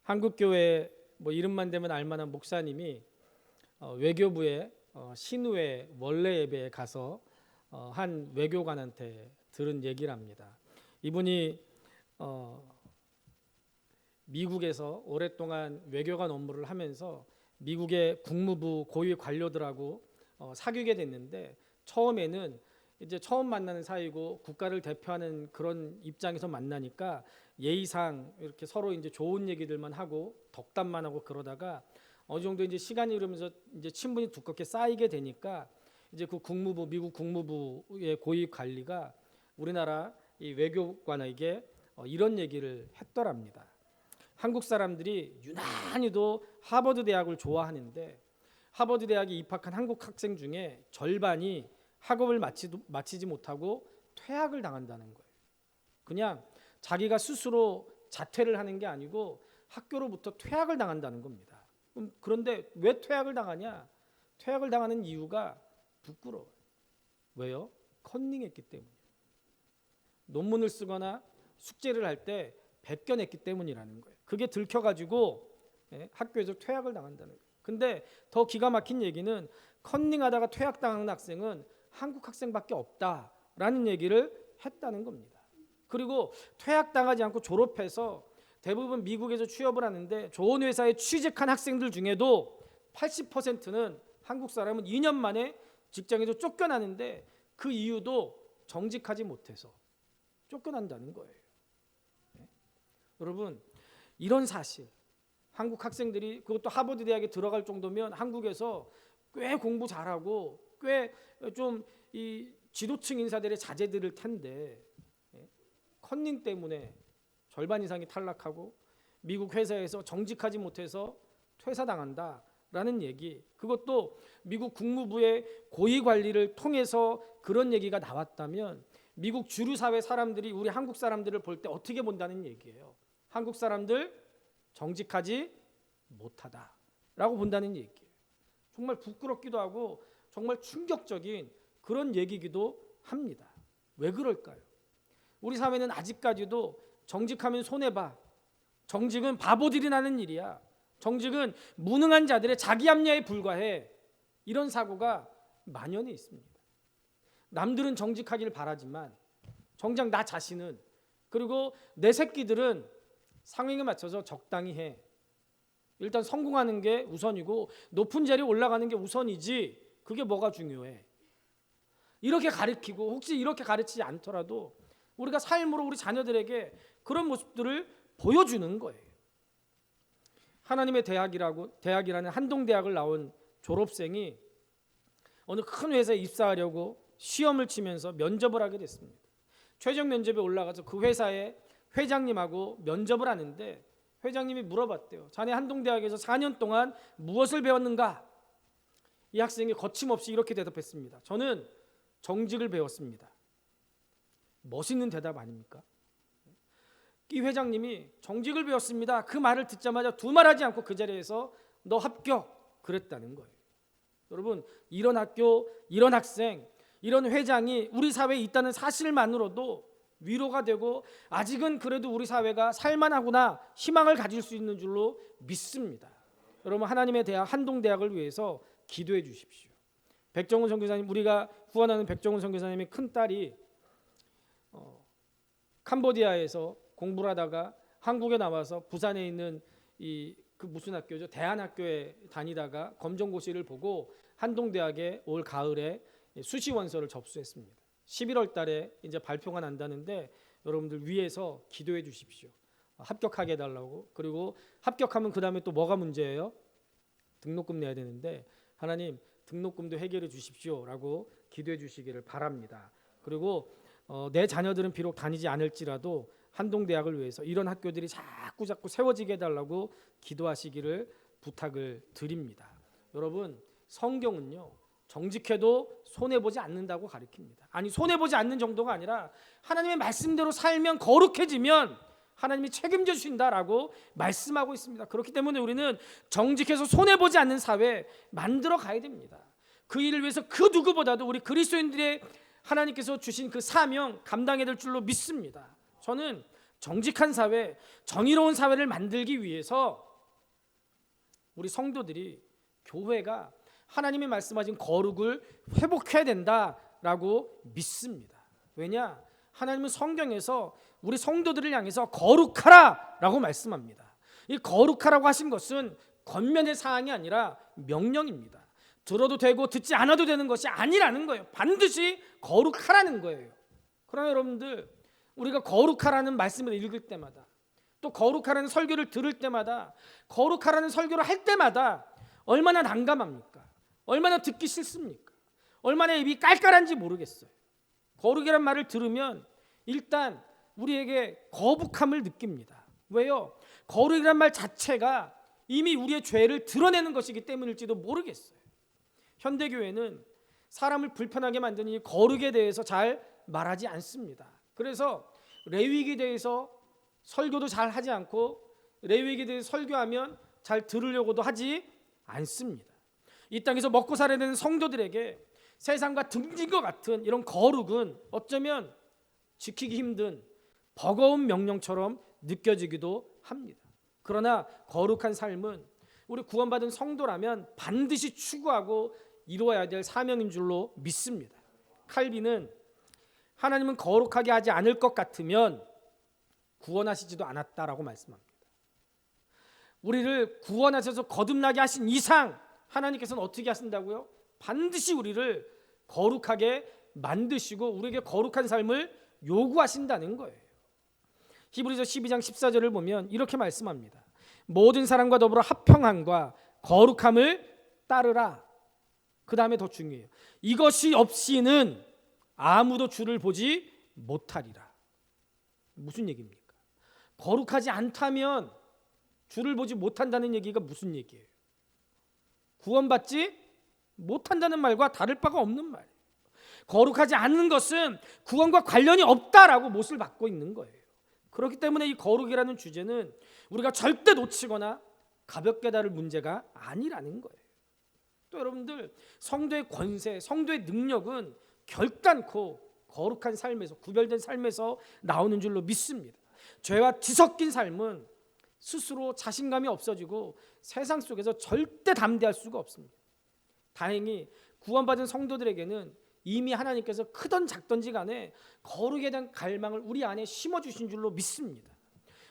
한국교회 뭐 이름만 되면 알만한 목사님이 외교부의 신우회 원래 예배에 가서 한 외교관한테 들은 얘기를 합니다. 이분이 미국에서 오랫동안 외교관 업무를 하면서 미국의 국무부 고위 관료들하고 사귀게 됐는데, 처음에는 이제 처음 만나는 사이고 국가를 대표하는 그런 입장에서 만나니까 예의상 이렇게 서로 이제 좋은 얘기들만 하고 덕담만 하고 그러다가 어느 정도 이제 시간이 흐르면서 이제 친분이 두껍게 쌓이게 되니까 이제 그 미국 국무부의 고위 관리가 우리나라 이 외교관에게 이런 얘기를 했더랍니다. 한국 사람들이 유난히도 하버드 대학을 좋아하는데 하버드 대학에 입학한 한국 학생 중에 절반이 학업을 마치지 못하고 퇴학을 당한다는 거예요. 그냥 자기가 스스로 자퇴를 하는 게 아니고 학교로부터 퇴학을 당한다는 겁니다. 그런데 왜 퇴학을 당하냐? 퇴학을 당하는 이유가 부끄러워요. 왜요? 컨닝했기 때문이에요. 논문을 쓰거나 숙제를 할 때 베껴냈기 때문이라는 거예요. 그게 들켜가지고 학교에서 퇴학을 당한다는 거예요. 근데 더 기가 막힌 얘기는 컨닝하다가 퇴학당하는 학생은 한국 학생밖에 없다라는 얘기를 했다는 겁니다. 그리고 퇴학당하지 않고 졸업해서 대부분 미국에서 취업을 하는데 좋은 회사에 취직한 학생들 중에도 80%는 한국 사람은 2년 만에 직장에서 쫓겨나는데 그 이유도 정직하지 못해서 쫓겨난다는 거예요. 여러분, 이런 사실, 한국 학생들이 그것도 하버드 대학에 들어갈 정도면 한국에서 꽤 공부 잘하고 꽤 좀 이 지도층 인사들의 자제들일 텐데 컨닝 때문에 절반 이상이 탈락하고 미국 회사에서 정직하지 못해서 퇴사당한다라는 얘기, 그것도 미국 국무부의 고위 관리를 통해서 그런 얘기가 나왔다면 미국 주류 사회 사람들이 우리 한국 사람들을 볼 때 어떻게 본다는 얘기예요. 한국 사람들 정직하지 못하다라고 본다는 얘기예요. 정말 부끄럽기도 하고 정말 충격적인 그런 얘기기도 합니다. 왜 그럴까요? 우리 사회는 아직까지도 정직하면 손해봐, 정직은 바보들이 나는 일이야, 정직은 무능한 자들의 자기 합리화에 불과해, 이런 사고가 만연해 있습니다. 남들은 정직하길 바라지만 정작 나 자신은, 그리고 내 새끼들은 상황에 맞춰서 적당히 해. 일단 성공하는 게 우선이고 높은 자리에 올라가는 게 우선이지 그게 뭐가 중요해. 이렇게 가르치고, 혹시 이렇게 가르치지 않더라도 우리가 삶으로 우리 자녀들에게 그런 모습들을 보여주는 거예요. 하나님의 대학이라는 한동대학을 나온 졸업생이 어느 큰 회사에 입사하려고 시험을 치면서 면접을 하게 됐습니다. 최종 면접에 올라가서 그 회사의 회장님하고 면접을 하는데 회장님이 물어봤대요. 자네 한동대학에서 4년 동안 무엇을 배웠는가? 이 학생이 거침없이 이렇게 대답했습니다. 저는 정직을 배웠습니다. 멋있는 대답 아닙니까? 이 회장님이 정직을 배웠습니다, 그 말을 듣자마자 두말하지 않고 그 자리에서 너 합격, 그랬다는 거예요. 여러분, 이런 학교, 이런 학생, 이런 회장이 우리 사회에 있다는 사실만으로도 위로가 되고 아직은 그래도 우리 사회가 살만하구나 희망을 가질 수 있는 줄로 믿습니다. 여러분, 하나님의 대학 한동대학을 위해서 기도해 주십시오. 백정훈 선교사님, 우리가 후원하는 백정훈 선교사님의 큰딸이 캄보디아에서 공부를 하다가 한국에 나와서 부산에 있는 그 무슨 학교죠? 대한학교에 다니다가 검정고시를 보고 한동대학에 올 가을에 수시원서를 접수했습니다. 11월 달에 이제 발표가 난다는데 여러분들 위해서 기도해 주십시오. 합격하게 해달라고. 그리고 합격하면 그 다음에 또 뭐가 문제예요? 등록금 내야 되는데 하나님 등록금도 해결해 주십시오라고 기도해 주시기를 바랍니다. 그리고 내 자녀들은 비록 다니지 않을지라도 한동대학을 위해서 이런 학교들이 자꾸 세워지게 해달라고 기도하시기를 부탁을 드립니다. 여러분, 성경은요 정직해도 손해보지 않는다고 가르칩니다. 아니, 손해보지 않는 정도가 아니라 하나님의 말씀대로 살면 거룩해지면 하나님이 책임져 주신다라고 말씀하고 있습니다. 그렇기 때문에 우리는 정직해서 손해보지 않는 사회 만들어 가야 됩니다. 그 일을 위해서 그 누구보다도 우리 그리스도인들의 하나님께서 주신 그 사명 감당해야 될 줄로 믿습니다. 저는 정직한 사회, 정의로운 사회를 만들기 위해서 우리 성도들이, 교회가 하나님이 말씀하신 거룩을 회복해야 된다라고 믿습니다. 왜냐? 하나님은 성경에서 우리 성도들을 향해서 거룩하라라고 말씀합니다. 이 거룩하라고 하신 것은 권면의 사항이 아니라 명령입니다. 들어도 되고 듣지 않아도 되는 것이 아니라는 거예요. 반드시 거룩하라는 거예요. 그러나 여러분들, 우리가 거룩하라는 말씀을 읽을 때마다, 또 거룩하라는 설교를 들을 때마다, 거룩하라는 설교를 할 때마다 얼마나 난감합니까? 얼마나 듣기 싫습니까? 얼마나 입이 깔깔한지 모르겠어요. 거룩이란 말을 들으면 일단 우리에게 거북함을 느낍니다. 왜요? 거룩이란 말 자체가 이미 우리의 죄를 드러내는 것이기 때문일지도 모르겠어요. 현대교회는 사람을 불편하게 만드는 이 거룩에 대해서 잘 말하지 않습니다. 그래서 레위기에 대해서 설교도 잘 하지 않고, 레위기에 대해서 설교하면 잘 들으려고도 하지 않습니다. 이 땅에서 먹고 살아야 되는 성도들에게 세상과 등진 것 같은 이런 거룩은 어쩌면 지키기 힘든 버거운 명령처럼 느껴지기도 합니다. 그러나 거룩한 삶은 우리 구원받은 성도라면 반드시 추구하고 이루어야 될 사명인 줄로 믿습니다. 칼빈은 하나님은 거룩하게 하지 않을 것 같으면 구원하시지도 않았다라고 말씀합니다. 우리를 구원하셔서 거듭나게 하신 이상 하나님께서는 어떻게 하신다고요? 반드시 우리를 거룩하게 만드시고 우리에게 거룩한 삶을 요구하신다는 거예요. 히브리서 12장 14절을 보면 이렇게 말씀합니다. 모든 사람과 더불어 합평함과 거룩함을 따르라. 그 다음에 더 중요해요. 이것이 없이는 아무도 주를 보지 못하리라. 무슨 얘기입니까? 거룩하지 않다면 주를 보지 못한다는 얘기가 무슨 얘기예요? 구원받지 못한다는 말과 다를 바가 없는 말이에요. 거룩하지 않는 것은 구원과 관련이 없다라고 못을 받고 있는 거예요. 그렇기 때문에 이 거룩이라는 주제는 우리가 절대 놓치거나 가볍게 다룰 문제가 아니라는 거예요. 또 여러분들, 성도의 권세, 성도의 능력은 결단코 거룩한 삶에서, 구별된 삶에서 나오는 줄로 믿습니다. 죄와 뒤섞인 삶은 스스로 자신감이 없어지고 세상 속에서 절대 담대할 수가 없습니다. 다행히 구원받은 성도들에게는 이미 하나님께서 크던 작던지 간에 거룩에 대한 갈망을 우리 안에 심어주신 줄로 믿습니다.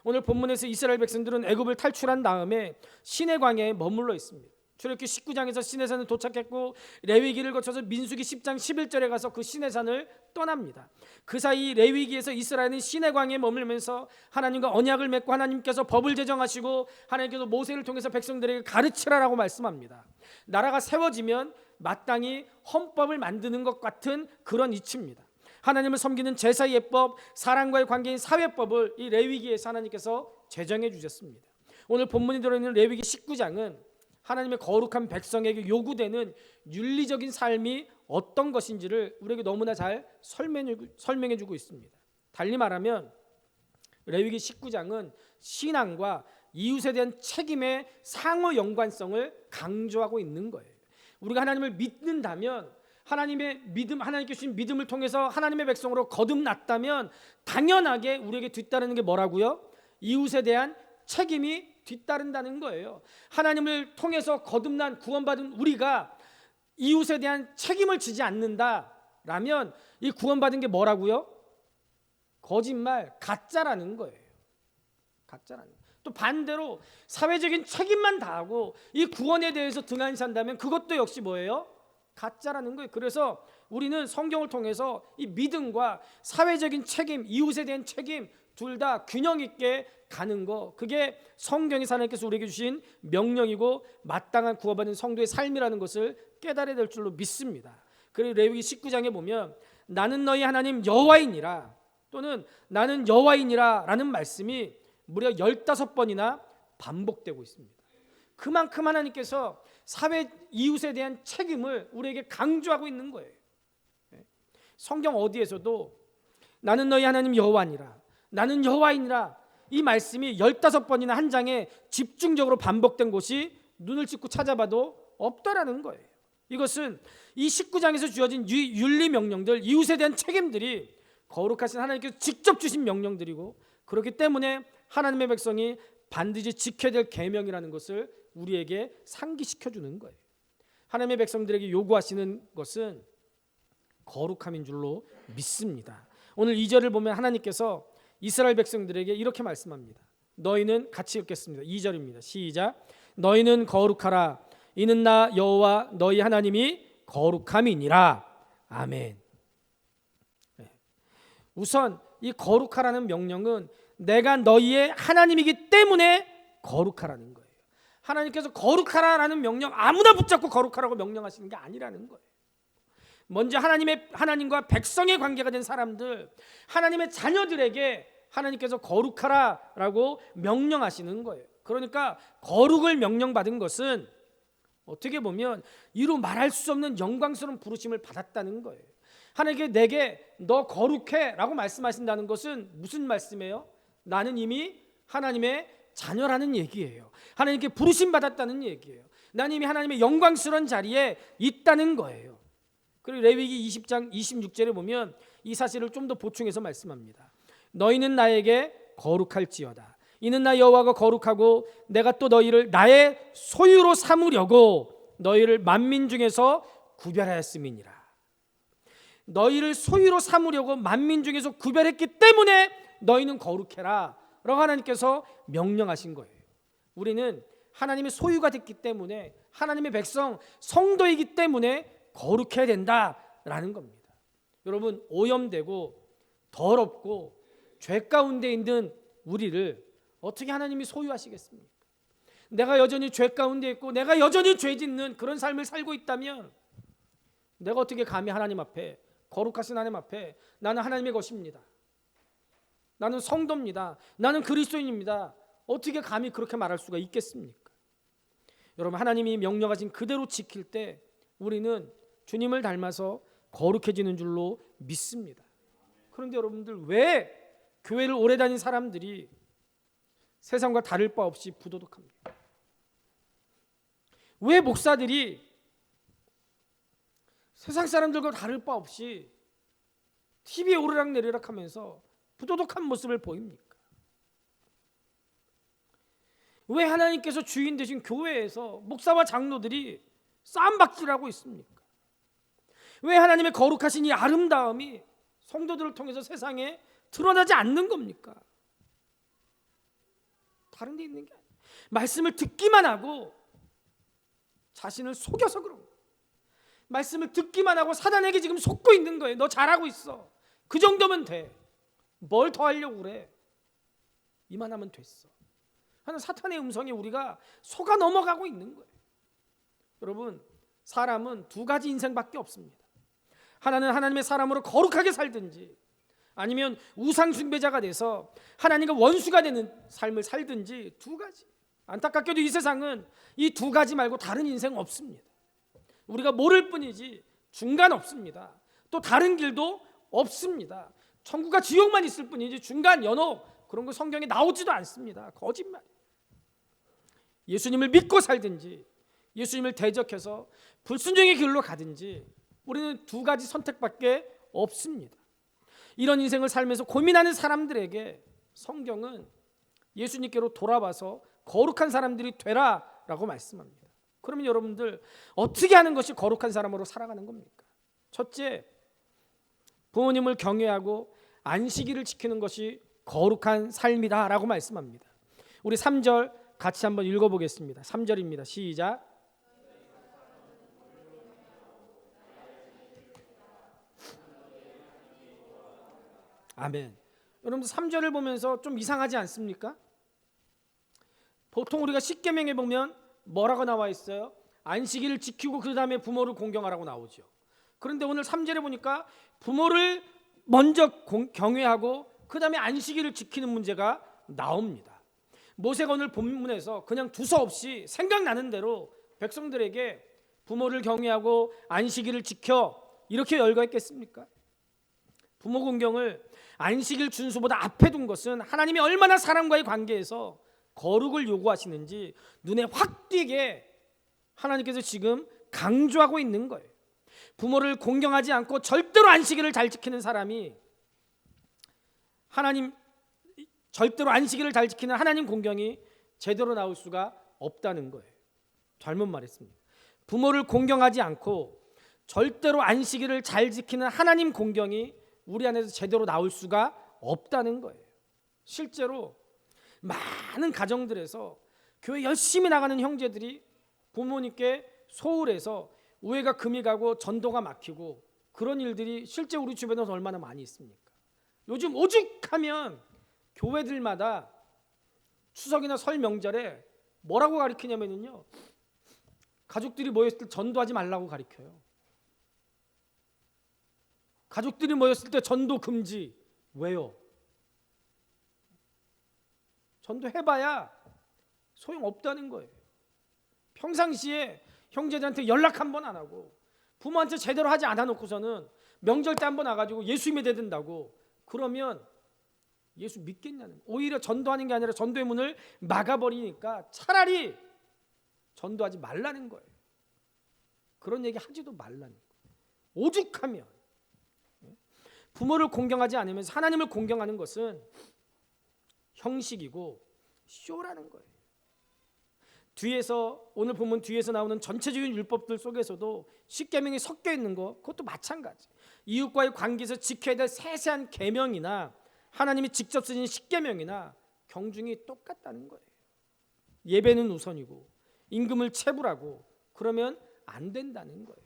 오늘 본문에서 이스라엘 백성들은 애굽을 탈출한 다음에 시내 광야에 머물러 있습니다. 출애굽기 19장에서 시내산을 도착했고 레위기를 거쳐서 민수기 10장 11절에 가서 그 시내산을 떠납니다. 그 사이 레위기에서 이스라엘은 시내 광야에 머물면서 하나님과 언약을 맺고 하나님께서 법을 제정하시고 하나님께서 모세를 통해서 백성들에게 가르치라라고 말씀합니다. 나라가 세워지면 마땅히 헌법을 만드는 것 같은 그런 이치입니다. 하나님을 섬기는 제사 예법, 사람과의 관계인 사회법을 이 레위기에서 하나님께서 제정해 주셨습니다. 오늘 본문이 들어있는 레위기 19장은 하나님의 거룩한 백성에게 요구되는 윤리적인 삶이 어떤 것인지를 우리에게 너무나 잘 설명해 주고 있습니다. 달리 말하면 레위기 19장은 신앙과 이웃에 대한 책임의 상호 연관성을 강조하고 있는 거예요. 우리가 하나님을 믿는다면, 하나님의 믿음, 하나님께 주신 믿음을 통해서 하나님의 백성으로 거듭났다면 당연하게 우리에게 뒤따르는 게 뭐라고요? 이웃에 대한 책임이 뒤따른다는 거예요. 하나님을 통해서 거듭난 구원받은 우리가 이웃에 대한 책임을 지지 않는다라면 이 구원받은 게 뭐라고요? 거짓말, 가짜라는 거예요. 가짜라는 거예요. 또 반대로 사회적인 책임만 다하고 이 구원에 대해서 등한히 산다면 그것도 역시 뭐예요? 가짜라는 거예요. 그래서 우리는 성경을 통해서 이 믿음과 사회적인 책임, 이웃에 대한 책임 둘 다 균형 있게 가는 거, 그게 성경에서 하나님께서 우리에게 주신 명령이고 마땅한 구원받은 성도의 삶이라는 것을 깨달아야 될 줄로 믿습니다. 그리고 레위기 19장에 보면 나는 너희 하나님 여호와이니라, 또는 나는 여호와이니라 라는 말씀이 무려 15번이나 반복되고 있습니다. 그만큼 하나님께서 사회 이웃에 대한 책임을 우리에게 강조하고 있는 거예요. 성경 어디에서도 나는 너희 하나님 여호와니라, 나는 여호와이니라 이 말씀이 15번이나 한 장에 집중적으로 반복된 곳이 눈을 찢고 찾아봐도 없다라는 거예요. 이것은 이 19장에서 주어진 윤리 명령들, 이웃에 대한 책임들이 거룩하신 하나님께서 직접 주신 명령들이고 그렇기 때문에 하나님의 백성이 반드시 지켜야 될 계명이라는 것을 우리에게 상기시켜 주는 거예요. 하나님의 백성들에게 요구하시는 것은 거룩함인 줄로 믿습니다. 오늘 2절을 보면 하나님께서 이스라엘 백성들에게 이렇게 말씀합니다. 너희는, 같이 읽겠습니다. 2절입니다. 시작. 너희는 거룩하라. 이는 나 여호와 너희 하나님이 거룩함이니라. 아멘. 우선 이 거룩하라는 명령은 내가 너희의 하나님이기 때문에 거룩하라는 거예요. 하나님께서 거룩하라는 명령 아무나 붙잡고 거룩하라고 명령하시는 게 아니라는 거예요. 먼저 하나님과 백성의 관계가 된 사람들, 하나님의 자녀들에게 하나님께서 거룩하라라고 명령하시는 거예요. 그러니까 거룩을 명령받은 것은 어떻게 보면 이루 말할 수 없는 영광스러운 부르심을 받았다는 거예요. 하나님께 내게 너 거룩해 라고 말씀하신다는 것은 무슨 말씀이에요? 나는 이미 하나님의 자녀라는 얘기예요. 하나님께 부르심 받았다는 얘기예요. 나는 이미 하나님의 영광스러운 자리에 있다는 거예요. 그리고 레위기 20장 26절에 보면 이 사실을 좀 더 보충해서 말씀합니다. 너희는 나에게 거룩할지어다. 이는 나 여호와가 거룩하고 내가 또 너희를 나의 소유로 삼으려고 너희를 만민 중에서 구별하였음이니라. 너희를 소유로 삼으려고 만민 중에서 구별했기 때문에 너희는 거룩해라 라고 하나님께서 명령하신 거예요. 우리는 하나님의 소유가 됐기 때문에, 하나님의 백성 성도이기 때문에 거룩해야 된다라는 겁니다. 여러분, 오염되고 더럽고 죄 가운데 있는 우리를 어떻게 하나님이 소유하시겠습니까? 내가 여전히 죄 가운데 있고 내가 여전히 죄 짓는 그런 삶을 살고 있다면 내가 어떻게 감히 하나님 앞에, 거룩하신 하나님 앞에 나는 하나님의 것입니다, 나는 성도입니다, 나는 그리스도인입니다, 어떻게 감히 그렇게 말할 수가 있겠습니까? 여러분, 하나님이 명령하신 그대로 지킬 때 우리는 주님을 닮아서 거룩해지는 줄로 믿습니다. 그런데 여러분들, 왜 교회를 오래 다닌 사람들이 세상과 다를 바 없이 부도덕합니까? 왜 목사들이 세상 사람들과 다를 바 없이 TV에 오르락내리락 하면서 부도덕한 모습을 보입니까? 왜 하나님께서 주인 되신 교회에서 목사와 장로들이 싸움박질하고 있습니까? 왜 하나님의 거룩하신 이 아름다움이 성도들을 통해서 세상에 드러나지 않는 겁니까? 다른 데 있는 게 아니에요. 말씀을 듣기만 하고 자신을 속여서 그런 거예요. 말씀을 듣기만 하고 사단에게 지금 속고 있는 거예요. 너 잘하고 있어, 그 정도면 돼, 뭘 더 하려고 그래, 이만하면 됐어 하는 사탄의 음성에 우리가 속아 넘어가고 있는 거예요. 여러분, 사람은 두 가지 인생밖에 없습니다. 하나는 하나님의 사람으로 거룩하게 살든지, 아니면 우상 숭배자가 돼서 하나님과 원수가 되는 삶을 살든지, 두 가지. 안타깝게도 이 세상은 이 두 가지 말고 다른 인생 없습니다. 우리가 모를 뿐이지 중간 없습니다. 또 다른 길도 없습니다. 천국과 지옥만 있을 뿐이지 중간 연옥 그런 거 성경에 나오지도 않습니다. 거짓말. 예수님을 믿고 살든지 예수님을 대적해서 불순종의 길로 가든지, 우리는 두 가지 선택밖에 없습니다. 이런 인생을 살면서 고민하는 사람들에게 성경은 예수님께로 돌아와서 거룩한 사람들이 되라라고 말씀합니다. 그러면 여러분들, 어떻게 하는 것이 거룩한 사람으로 살아가는 겁니까? 첫째, 부모님을 경외하고 안식일을 지키는 것이 거룩한 삶이다라고 말씀합니다. 우리 3절 같이 한번 읽어보겠습니다. 3절입니다. 시작. 아멘. 여러분들, 3절을 보면서 좀 이상하지 않습니까? 보통 우리가 십계명에 보면 뭐라고 나와 있어요? 안식일을 지키고 그 다음에 부모를 공경하라고 나오죠. 그런데 오늘 3절에 보니까 부모를 먼저 경외하고 그 다음에 안식일을 지키는 문제가 나옵니다. 모세가 오늘 본문에서 그냥 두서없이 생각나는 대로 백성들에게 부모를 경외하고 안식일을 지켜 이렇게 열거했겠습니까? 부모 공경을 안식일 준수보다 앞에 둔 것은 하나님이 얼마나 사람과의 관계에서 거룩을 요구하시는지 눈에 확 띄게 하나님께서 지금 강조하고 있는 거예요. 부모를 공경하지 않고 절대로 안식일을 잘 지키는 사람이 하나님 절대로 안식일을 잘 지키는 하나님 공경이 제대로 나올 수가 없다는 거예요. 잘못 말했습니다. 부모를 공경하지 않고 절대로 안식일을 잘 지키는 하나님 공경이 우리 안에서 제대로 나올 수가 없다는 거예요. 실제로 많은 가정들에서 교회 열심히 나가는 형제들이 부모님께 소홀해서 우애가 금이 가고 전도가 막히고 그런 일들이 실제 우리 주변에서 얼마나 많이 있습니까? 요즘 오죽하면 교회들마다 추석이나 설 명절에 뭐라고 가르치냐면요, 가족들이 모였을 때 전도하지 말라고 가르쳐요. 가족들이 모였을 때 전도 금지. 왜요? 전도해봐야 소용없다는 거예요. 평상시에 형제들한테 연락 한 번 안 하고 부모한테 제대로 하지 않아 놓고서는 명절 때 한 번 와가지고 예수 믿어야 된다고 그러면 예수 믿겠냐는 거예요. 오히려 전도하는 게 아니라 전도의 문을 막아버리니까 차라리 전도하지 말라는 거예요. 그런 얘기 하지도 말라는 거예요. 오죽하면 부모를 공경하지 않으면서 하나님을 공경하는 것은 형식이고 쇼라는 거예요. 뒤에서 오늘 보면 뒤에서 나오는 전체적인 율법들 속에서도 십계명이 섞여 있는 거 그것도 마찬가지. 이웃과의 관계에서 지켜야 될 세세한 계명이나 하나님이 직접 쓰신 십계명이나 경중이 똑같다는 거예요. 예배는 우선이고 임금을 체불하고 그러면 안 된다는 거예요.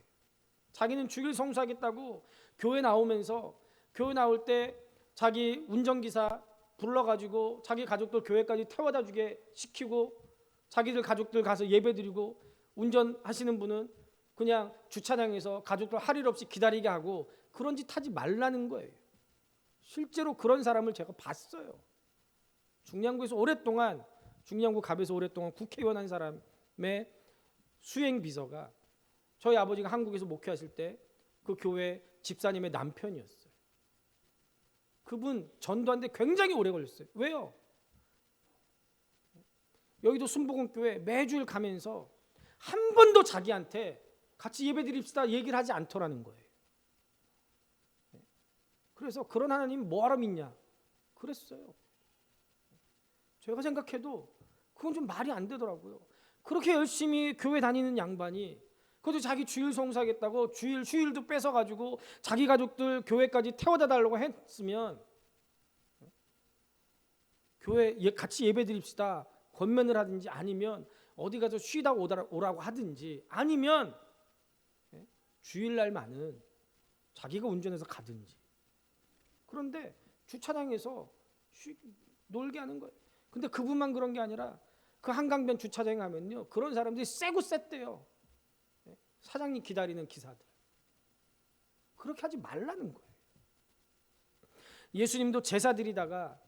자기는 주일 성수하겠다고 교회 나오면서 교회 나올 때 자기 운전기사 불러가지고 자기 가족들 교회까지 태워다 주게 시키고 자기들 가족들 가서 예배드리고 운전하시는 분은 그냥 주차장에서 가족들 할 일 없이 기다리게 하고 그런 짓 하지 말라는 거예요. 실제로 그런 사람을 제가 봤어요. 중량구에서 오랫동안 중량구 갑에서 오랫동안 국회의원 한 사람의 수행 비서가 저희 아버지가 한국에서 목회하실 때 그 교회 집사님의 남편이었어요. 그분 전도하는데 굉장히 오래 걸렸어요. 왜요? 여기도 순복음교회 매주일 가면서 한 번도 자기한테 같이 예배드립시다 얘기를 하지 않더라는 거예요. 그래서 그런 하나님 뭐하러 믿냐 그랬어요. 제가 생각해도 그건 좀 말이 안 되더라고요. 그렇게 열심히 교회 다니는 양반이 그것도 자기 주일 성수하겠다고 주일도 뺏어가지고 자기 가족들 교회까지 태워다 달라고 했으면 교회 같이 예배드립시다 권면을 하든지 아니면 어디 가서 쉬다 오라고 하든지 아니면 주일날만은 자기가 운전해서 가든지. 그런데 주차장에서 놀게 하는 거예요. 근데 그분만 그런 게 아니라 그 한강변 주차장에 가면요 그런 사람들이 세고 셌대요. 사장님 기다리는 기사들. 그렇게 하지 말라는 거예요. 예수님도 제사 드리다가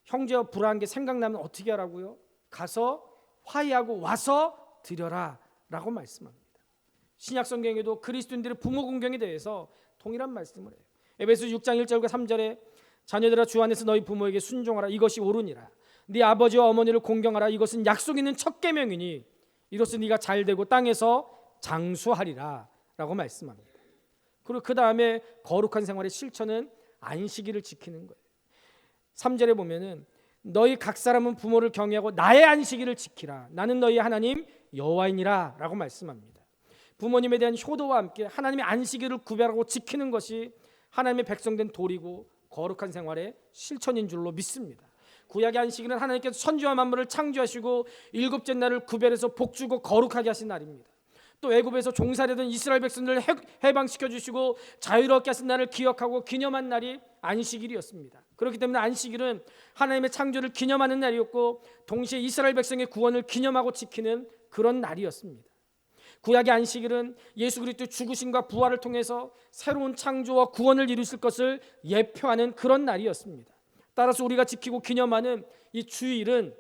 형제와 불화한 게 생각나면 어떻게 하라고요? 가서 화해하고 와서 드려라 라고 말씀합니다. 신약 성경에도 그리스도인들의 부모 공경에 대해서 동일한 말씀을 해요. 에베소 6장 1절과 3절에 자녀들아 주 안에서 너희 부모에게 순종하라 이것이 옳으니라. 네 아버지와 어머니를 공경하라 이것은 약속 있는 첫 계명이니 이로써 네가 잘되고 땅에서 장수하리라 라고 말씀합니다. 그리고 그 다음에 거룩한 생활의 실천은 안식일을 지키는 거예요. 3절에 보면은 너희 각 사람은 부모를 경외하고 나의 안식일을 지키라 나는 너희 하나님 여호와이니라 라고 말씀합니다. 부모님에 대한 효도와 함께 하나님의 안식일을 구별하고 지키는 것이 하나님의 백성된 도리고 거룩한 생활의 실천인 줄로 믿습니다. 구약의 안식일은 하나님께서 천지와 만물을 창조하시고 일곱째 날을 구별해서 복주고 거룩하게 하신 날입니다. 또 애굽에서 종살이던 이스라엘 백성들을 해방시켜 주시고 자유롭게 하신 날을 기억하고 기념한 날이 안식일이었습니다. 그렇기 때문에 안식일은 하나님의 창조를 기념하는 날이었고 동시에 이스라엘 백성의 구원을 기념하고 지키는 그런 날이었습니다. 구약의 안식일은 예수 그리스도의 죽으심과 부활을 통해서 새로운 창조와 구원을 이루실 것을 예표하는 그런 날이었습니다. 따라서 우리가 지키고 기념하는 이 주일은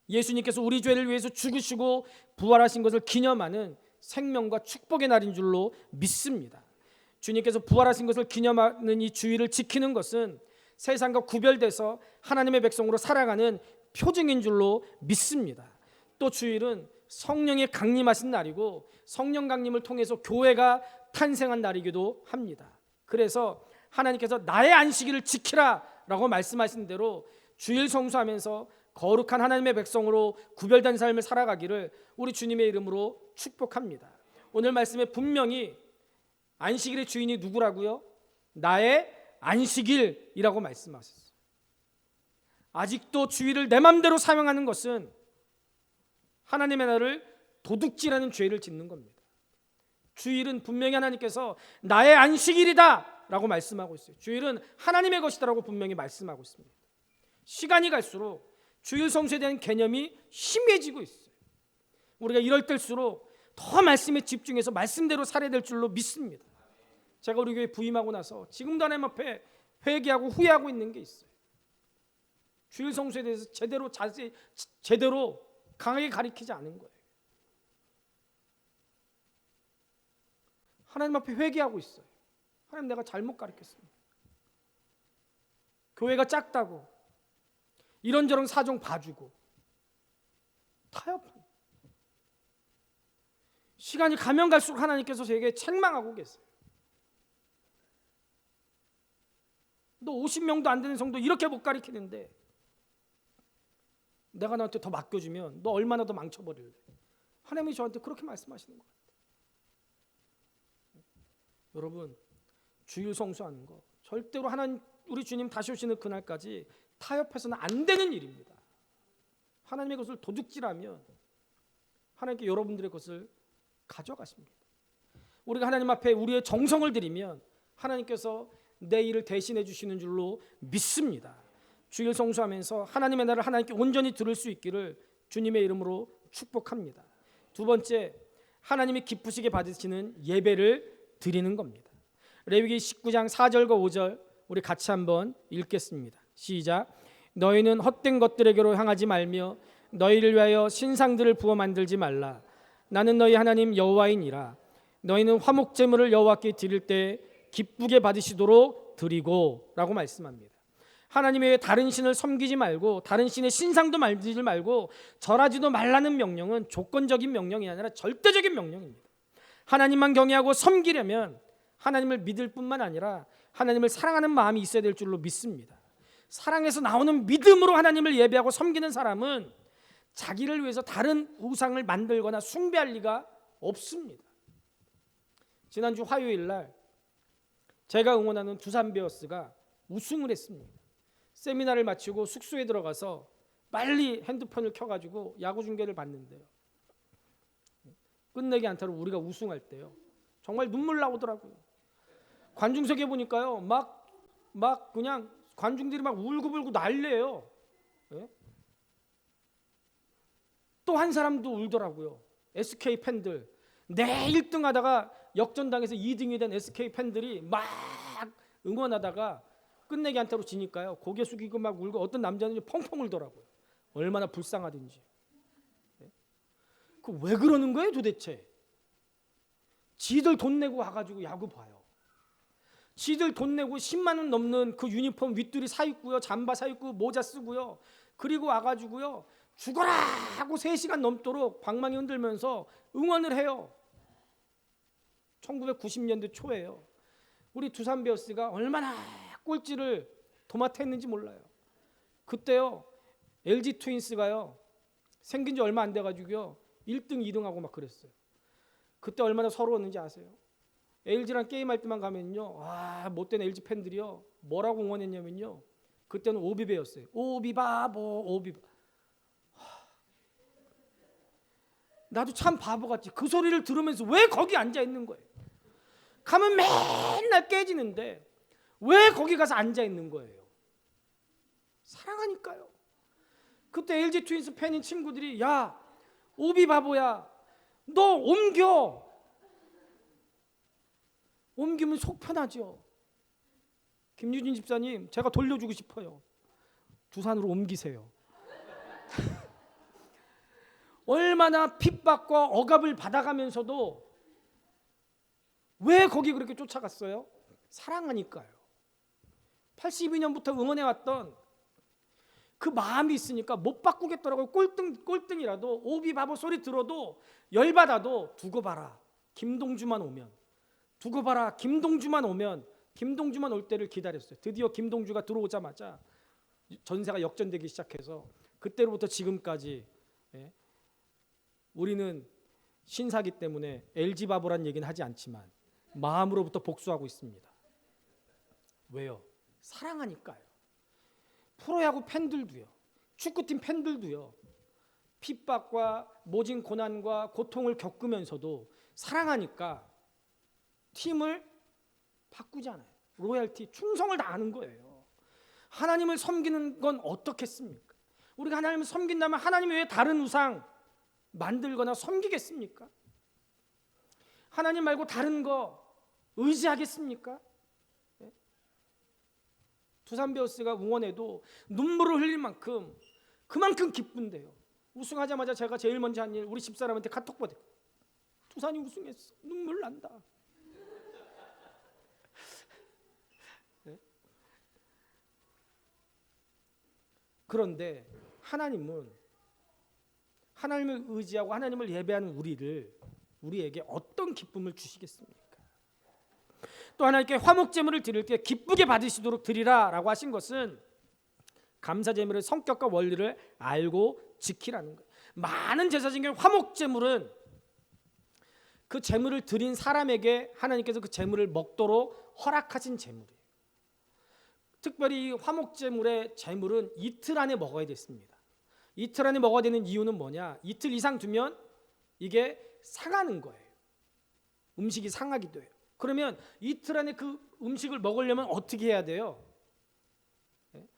예수님께서 우리 죄를 위해서 죽으시고 부활하신 것을 기념하는 생명과 축복의 날인 줄로 믿습니다. 주님께서 부활하신 것을 기념하는 이 주일을 지키는 것은 세상과 구별돼서 하나님의 백성으로 살아가는 표징인 줄로 믿습니다. 또 주일은 성령의 강림하신 날이고 성령 강림을 통해서 교회가 탄생한 날이기도 합니다. 그래서 하나님께서 나의 안식일을 지키라 라고 말씀하신 대로 주일 성수하면서 거룩한 하나님의 백성으로 구별된 삶을 살아가기를 우리 주님의 이름으로 축복합니다. 오늘 말씀에 분명히 안식일의 주인이 누구라고요? 나의 안식일이라고 말씀하셨어요. 아직도 주일을 내 맘대로 사용하는 것은 하나님의 나라를 도둑질하는 죄를 짓는 겁니다. 주일은 분명히 하나님께서 나의 안식일이다 라고 말씀하고 있어요. 주일은 하나님의 것이다 라고 분명히 말씀하고 있습니다. 시간이 갈수록 주일 성수에 대한 개념이 심해지고 있어요. 우리가 이럴 때일수록 더 말씀에 집중해서 말씀대로 살아야 될 줄로 믿습니다. 제가 우리 교회 부임하고 나서 지금도 하나님 앞에 회개하고 후회하고 있는 게 있어요. 주일 성수에 대해서 제대로 강하게 가르치지 않은 거예요. 하나님 앞에 회개하고 있어요. 하나님, 내가 잘못 가르쳤습니다. 교회가 작다고 이런저런 사정 봐주고 타협합니다. 시간이 가면 갈수록 하나님께서 저에게 책망하고 계세요. 너 50명도 안 되는 성도 이렇게 못 가르치는데 내가 너한테 더 맡겨주면 너 얼마나 더 망쳐버릴래. 하나님이 저한테 그렇게 말씀하시는 것 같아요. 여러분, 주일 성수하는 거 절대로 하나님, 우리 주님 다시 오시는 그날까지 타협해서는 안 되는 일입니다. 하나님의 것을 도둑질하면 하나님께 여러분들의 것을 가져가십니다. 우리가 하나님 앞에 우리의 정성을 드리면 하나님께서 내 일을 대신해 주시는 줄로 믿습니다. 주일 성수하면서 하나님의 나라를 하나님께 온전히 들을 수 있기를 주님의 이름으로 축복합니다. 두 번째, 하나님이 기쁘시게 받으시는 예배를 드리는 겁니다. 레위기 19장 4절과 5절 우리 같이 한번 읽겠습니다. 시작. 너희는 헛된 것들에게로 향하지 말며 너희를 위하여 신상들을 부어 만들지 말라. 나는 너희 하나님 여호와이니라. 너희는 화목 제물을 여호와께 드릴 때 기쁘게 받으시도록 드리고 라고 말씀합니다. 하나님 외에 다른 신을 섬기지 말고 다른 신의 신상도 만들지 말고 절하지도 말라는 명령은 조건적인 명령이 아니라 절대적인 명령입니다. 하나님만 경외하고 섬기려면 하나님을 믿을 뿐만 아니라 하나님을 사랑하는 마음이 있어야 될 줄로 믿습니다. 사랑에서 나오는 믿음으로 하나님을 예배하고 섬기는 사람은 자기를 위해서 다른 우상을 만들거나 숭배할 리가 없습니다. 지난주 화요일 날 제가 응원하는 두산 베어스가 우승을 했습니다. 세미나를 마치고 숙소에 들어가서 빨리 핸드폰을 켜가지고 야구 중계를 봤는데요. 끝내기 안타로 우리가 우승할 때요. 정말 눈물 나오더라고요. 관중석에 보니까요. 막 그냥 관중들이 막 울고불고 난리예요. 네? 또 한 사람도 울더라고요. SK 팬들. 내 1등 하다가 역전당해서 2등이 된 SK 팬들이 막 응원하다가 끝내기 안타로 지니까요. 고개 숙이고 막 울고 어떤 남자는 펑펑 울더라고요. 얼마나 불쌍하든지. 그 왜 그러는 거예요 도대체? 지들 돈 내고 와가지고 야구 봐요. 지들 돈 내고 10만 원 넘는 그 유니폼 윗줄이 사 입고요. 잠바 사 입고 모자 쓰고요. 그리고 와가지고요. 죽어라 하고 3시간 넘도록 방망이 흔들면서 응원을 해요. 1990년대 초예요. 우리 두산 베어스가 얼마나 꼴찌를 도맡았는지 몰라요. 그때요. LG 트윈스가요. 생긴 지 얼마 안 돼가지고요. 1등, 2등하고 막 그랬어요. 그때 얼마나 서러웠는지 아세요? LG랑 게임할 때만 가면요. 못된 LG 팬들이요. 뭐라고 응원했냐면요. 그때는 오비베였어요. 오비바보 오비바. 나도 참 바보같이 그 소리를 들으면서 왜 거기 앉아 있는 거예요? 가면 맨날 깨지는데 왜 거기 가서 앉아 있는 거예요? 사랑하니까요. 그때 LG 트윈스 팬인 친구들이 야 오비 바보야 너 옮기면 속 편하죠. 김유진 집사님 제가 돌려주고 싶어요. 두산으로 옮기세요. 얼마나 핍박과 억압을 받아가면서도 왜 거기 그렇게 쫓아갔어요? 사랑하니까요. 82년부터 응원해왔던 그 마음이 있으니까 못 바꾸겠더라고요. 꼴등이라도 오비 바보 소리 들어도 열받아도 두고 봐라. 김동주만 오면 두고 봐라. 김동주만 올 때를 기다렸어요. 드디어 김동주가 들어오자마자 전세가 역전되기 시작해서 그때로부터 지금까지 우리는 신사기 때문에 LG 바보란 얘기는 하지 않지만 마음으로부터 복수하고 있습니다. 왜요? 사랑하니까요. 프로야구 팬들도요, 축구팀 팬들도요, 핍박과 모진 고난과 고통을 겪으면서도 사랑하니까 팀을 바꾸지 않아요. 로얄티, 충성을 다하는 거예요. 하나님을 섬기는 건 어떻겠습니까? 우리가 하나님을 섬긴다면 하나님이 왜 다른 우상 만들거나 섬기겠습니까? 하나님 말고 다른 거 의지하겠습니까? 두산 베어스가 응원해도 눈물을 흘릴 만큼 그만큼 기쁜데요. 우승하자마자 제가 제일 먼저 한 일, 우리 집사람한테 카톡 보내. 두산이 우승했어. 눈물 난다. 그런데 하나님은 하나님을 의지하고 하나님을 예배하는 우리에게 어떤 기쁨을 주시겠습니까? 또 하나님께 화목제물을 드릴 때 기쁘게 받으시도록 드리라라고 하신 것은 감사제물의 성격과 원리를 알고 지키라는 거예요. 많은 제사진 경우 화목제물은 그 제물을 드린 사람에게 하나님께서 그 제물을 먹도록 허락하신 제물이에요. 특별히 이 화목제물의 제물은 이틀 안에 먹어야 됐습니다. 이틀 안에 먹어야 되는 이유는 뭐냐? 이틀 이상 두면 이게 상하는 거예요. 음식이 상하기도 해요. 그러면 이틀 안에 그 음식을 먹으려면 어떻게 해야 돼요?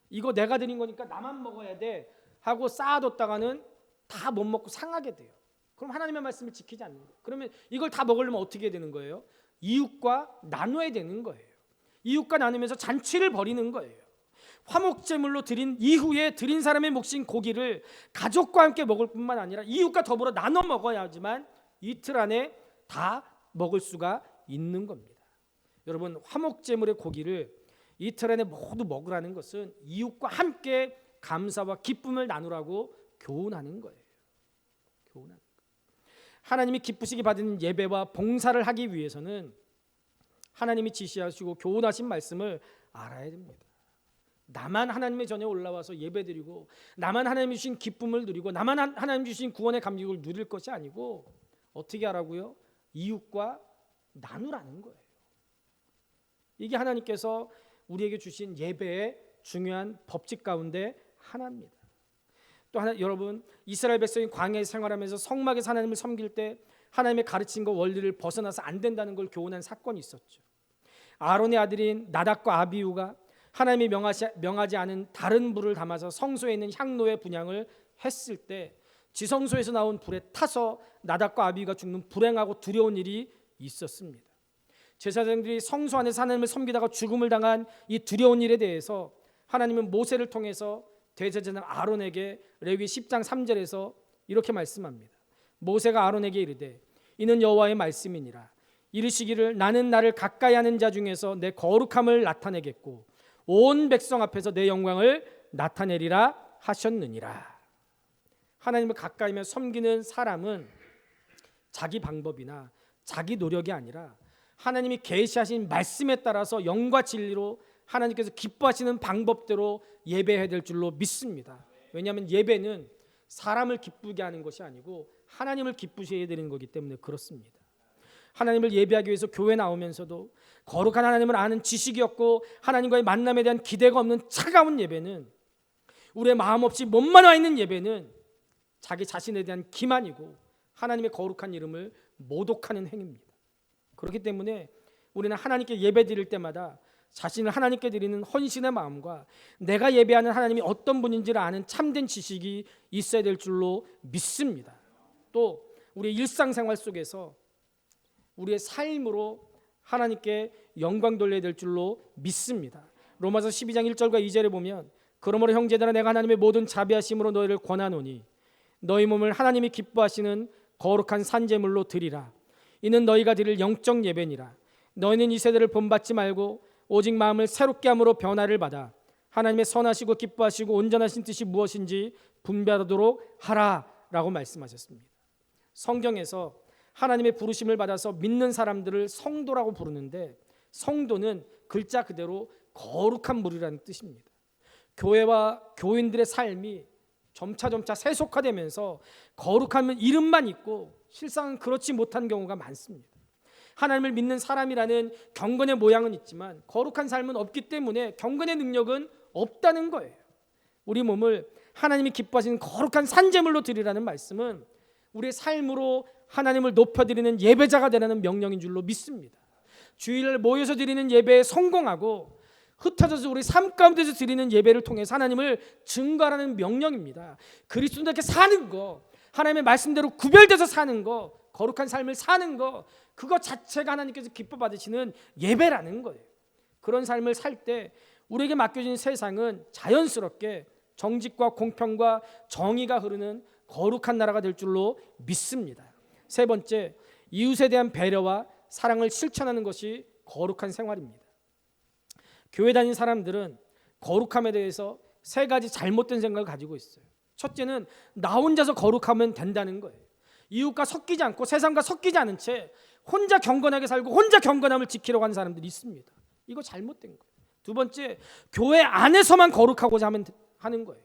이거 내가 드린 거니까 나만 먹어야 돼 하고 쌓아뒀다가는 다 못 먹고 상하게 돼요. 그럼 하나님의 말씀을 지키지 않는 거예요. 그러면 이걸 다 먹으려면 어떻게 해야 되는 거예요? 이웃과 나눠야 되는 거예요. 이웃과 나누면서 잔치를 벌이는 거예요. 화목제물로 드린 이후에 드린 사람의 몫인 고기를 가족과 함께 먹을 뿐만 아니라 이웃과 더불어 나눠 먹어야지만 이틀 안에 다 먹을 수가 있는 겁니다. 여러분, 화목제물의 고기를 이틀 안에 모두 먹으라는 것은 이웃과 함께 감사와 기쁨을 나누라고 교훈하는 거예요. 교훈하는 거예요. 하나님이 기쁘시게 받은 예배와 봉사를 하기 위해서는 하나님이 지시하시고 교훈하신 말씀을 알아야 됩니다. 나만 하나님의 전에 올라와서 예배드리고 나만 하나님이 주신 기쁨을 누리고 나만 하나님 주신 구원의 감격을 누릴 것이 아니고 어떻게 하라고요? 이웃과 나누라는 거예요. 이게 하나님께서 우리에게 주신 예배의 중요한 법칙 가운데 하나입니다. 또 하나, 여러분, 이스라엘 백성이 광야에 생활하면서 성막에서 하나님을 섬길 때 하나님의 가르침과 원리를 벗어나서 안 된다는 걸 교훈한 사건이 있었죠. 아론의 아들인 나답과 아비후가 하나님이 명하지 않은 다른 불을 담아서 성소에 있는 향로의 분향을 했을 때 지성소에서 나온 불에 타서 나답과 아비후가 죽는 불행하고 두려운 일이 있었습니다. 제사장들이 성소 안에서 하나님을 섬기다가 죽음을 당한 이 두려운 일에 대해서 하나님은 모세를 통해서 대제사장 아론에게 레위기 10장 3절에서 이렇게 말씀합니다. 모세가 아론에게 이르되 이는 여호와의 말씀이니라. 이르시기를 나는 나를 가까이 하는 자 중에서 내 거룩함을 나타내겠고 온 백성 앞에서 내 영광을 나타내리라 하셨느니라. 하나님을 가까이면 섬기는 사람은 자기 방법이나 자기 노력이 아니라 하나님이 계시하신 말씀에 따라서 영과 진리로 하나님께서 기뻐하시는 방법대로 예배해야 될 줄로 믿습니다. 왜냐하면 예배는 사람을 기쁘게 하는 것이 아니고 하나님을 기쁘시게 되는 거기 때문에 그렇습니다. 하나님을 예배하기 위해서 교회 나오면서도 거룩한 하나님을 아는 지식이 없고 하나님과의 만남에 대한 기대가 없는 차가운 예배는, 우리의 마음 없이 몸만 와 있는 예배는 자기 자신에 대한 기만이고 하나님의 거룩한 이름을 모독하는 행위입니다. 그렇기 때문에 우리는 하나님께 예배 드릴 때마다 자신을 하나님께 드리는 헌신의 마음과 내가 예배하는 하나님이 어떤 분인지를 아는 참된 지식이 있어야 될 줄로 믿습니다. 또 우리의 일상생활 속에서 우리의 삶으로 하나님께 영광 돌려야 될 줄로 믿습니다. 로마서 12장 1절과 2절에 보면 그러므로 형제들아 내가 하나님의 모든 자비하심으로 너희를 권하노니 너희 몸을 하나님이 기뻐하시는 거룩한 산제물로 드리라. 이는 너희가 드릴 영적 예배니라. 너희는 이 세대를 본받지 말고 오직 마음을 새롭게 함으로 변화를 받아 하나님의 선하시고 기뻐하시고 온전하신 뜻이 무엇인지 분별하도록 하라라고 말씀하셨습니다. 성경에서 하나님의 부르심을 받아서 믿는 사람들을 성도라고 부르는데 성도는 글자 그대로 거룩한 무리라는 뜻입니다. 교회와 교인들의 삶이 점차 세속화되면서 거룩한 이름만 있고 실상은 그렇지 못한 경우가 많습니다. 하나님을 믿는 사람이라는 경건의 모양은 있지만 거룩한 삶은 없기 때문에 경건의 능력은 없다는 거예요. 우리 몸을 하나님이 기뻐하시는 거룩한 산제물로 드리라는 말씀은 우리의 삶으로 하나님을 높여드리는 예배자가 되라는 명령인 줄로 믿습니다. 주일날 모여서 드리는 예배에 성공하고 흩어져서 우리 삶 가운데서 드리는 예배를 통해서 하나님을 증거하라는 명령입니다. 그리스도인답게 사는 거, 하나님의 말씀대로 구별돼서 사는 거, 거룩한 삶을 사는 거, 그거 자체가 하나님께서 기뻐 받으시는 예배라는 거예요. 그런 삶을 살 때 우리에게 맡겨진 세상은 자연스럽게 정직과 공평과 정의가 흐르는 거룩한 나라가 될 줄로 믿습니다. 세 번째, 이웃에 대한 배려와 사랑을 실천하는 것이 거룩한 생활입니다. 교회 다니는 사람들은 거룩함에 대해서 세 가지 잘못된 생각을 가지고 있어요. 첫째는 나 혼자서 거룩하면 된다는 거예요. 이웃과 섞이지 않고 세상과 섞이지 않은 채 혼자 경건하게 살고 혼자 경건함을 지키려고 하는 사람들이 있습니다. 이거 잘못된 거예요. 두 번째, 교회 안에서만 거룩하고자 하는 거예요.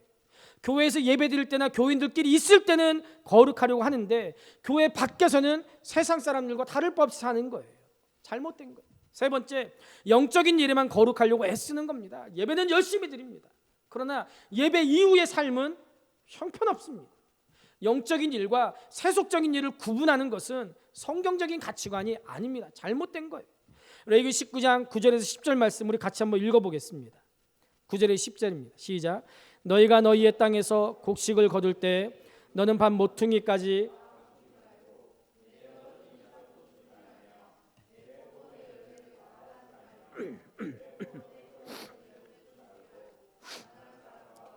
교회에서 예배드릴 때나 교인들끼리 있을 때는 거룩하려고 하는데 교회 밖에서는 세상 사람들과 다를 바 없이 사는 거예요. 잘못된 거예요. 세 번째, 영적인 일에만 거룩하려고 애쓰는 겁니다. 예배는 열심히 드립니다. 그러나 예배 이후의 삶은 형편없습니다. 영적인 일과 세속적인 일을 구분하는 것은 성경적인 가치관이 아닙니다. 잘못된 거예요. 레위기 19장 9절에서 10절 말씀 우리 같이 한번 읽어보겠습니다. 9절에 10절입니다. 시작. 너희가 너희의 땅에서 곡식을 거둘 때 너는 밤 모퉁이까지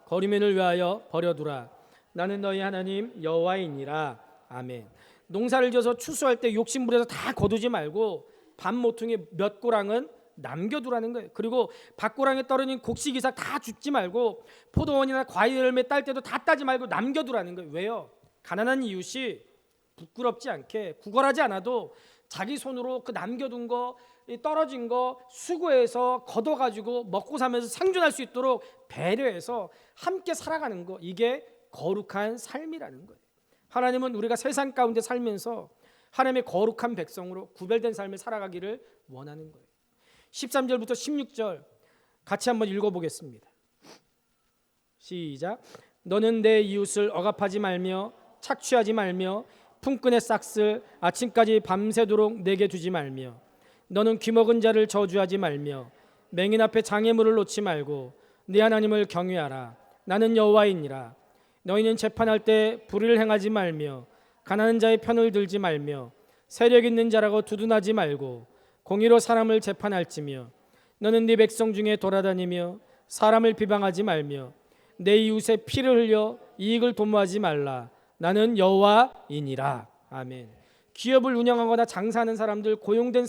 거리면을 위하여 버려두라. 나는 너희 하나님 여호와이니라. 아멘. 농사를 지어서 추수할 때 욕심부려서 다 거두지 말고 반 모퉁이 몇 고랑은 남겨두라는 거예요. 그리고 밭고랑에 떨어진 곡식 이삭 다 줍지 말고 포도원이나 과일 열매 딸 때도 다 따지 말고 남겨두라는 거예요. 왜요? 가난한 이웃이 부끄럽지 않게 구걸하지 않아도 자기 손으로 그 남겨둔 거 떨어진 거 수고해서 걷어가지고 먹고 사면서 생존할 수 있도록 배려해서 함께 살아가는 거, 이게 거룩한 삶이라는 거예요. 하나님은 우리가 세상 가운데 살면서 하나님의 거룩한 백성으로 구별된 삶을 살아가기를 원하는 거예요. 13절부터 16절 같이 한번 읽어보겠습니다. 시작. 너는 내 이웃을 억압하지 말며 착취하지 말며 품꾼의 싹을 아침까지 밤새도록 내게 주지 말며 너는 귀먹은 자를 저주하지 말며 맹인 앞에 장애물을 놓지 말고 네 하나님을 경외하라. 나는 여호와이니라. 너희는 재판할 때 불의를 행하지 말며 가난한 자의 편을 들지 말며 세력 있는 자라고 두둔하지 말고 공의로 사람을 재판할지며 너는 네 백성 중에 돌아다니며 사람을 비방하지 말며 내 이웃의 피를 흘려 이익을 도모하지 말라. 나는 여호와이니라. 아멘. 기업을 운영하거나 장사하는 사람들, 고용된